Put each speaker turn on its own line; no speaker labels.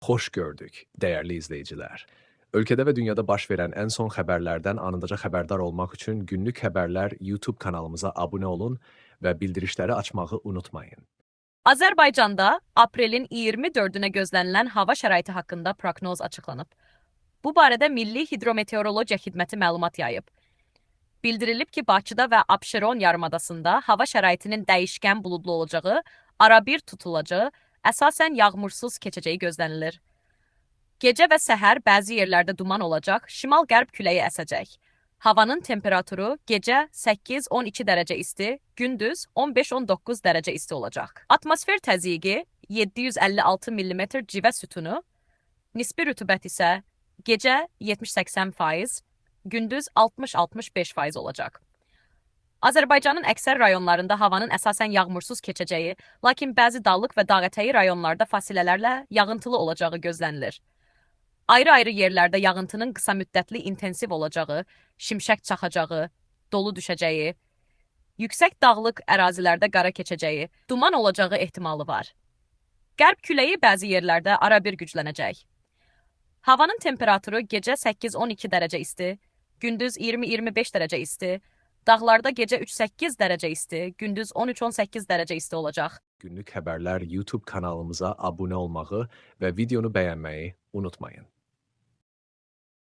Hoş gördük, değerli izleyiciler. Ülkede ve dünyada baş verən ən son xəbərlərdən anındaca xəbərdar olmaq üçün Günlük Xəbərlər YouTube kanalımıza abunə olun və bildirişləri açmağı unutmayın.
Azərbaycanda aprelin 24-nə gözlənilən hava şəraiti haqqında proqnoz açıqlanıb. Bu barədə Milli Hidrometeorologiya Xidməti məlumat yayıb. Bildirilib ki, Bakıda və Abşeron yarımadasında hava şəraitinin dəyişkən buludlu olacağı, arabir tutulacağı, əsasən yağmursuz keçəcəyi gözlənilir. Gecə və səhər bəzi yerlərdə duman olacaq, şimal-qərb küləyi əsəcək. Havanın temperaturu gecə 8-12 dərəcə isti, gündüz 15-19 dərəcə isti olacaq. Atmosfer təzyiqi 756 mm civə sütunu, nisbi rütubət isə gecə 70-80%, gündüz 60-65% olacaq. Azərbaycanın əksər rayonlarında havanın əsasən yağmursuz keçəcəyi, lakin bəzi dağlıq və dağətəyi rayonlarda fasilələrlə yağıntılı olacağı gözlənilir. Ayrı-ayrı yerlərdə yağıntının qısa müddətli intensiv olacağı, şimşək çaxacağı, dolu düşəcəyi, yüksək dağlıq ərazilərdə qara keçəcəyi, duman olacağı ehtimalı var. Qərb küləyi bəzi yerlərdə arabir güclənəcək. Havanın temperaturu gecə 8-12 dərəcə isti, gündüz 20-25 dərəcə isti, dağlarda gecə 3-8 dərəcə isti, gündüz 13-18 dərəcə isti olacaq.
Günlük Xəbərlər YouTube kanalımıza abunə olmağı və videonu bəyənməyi unutmayın.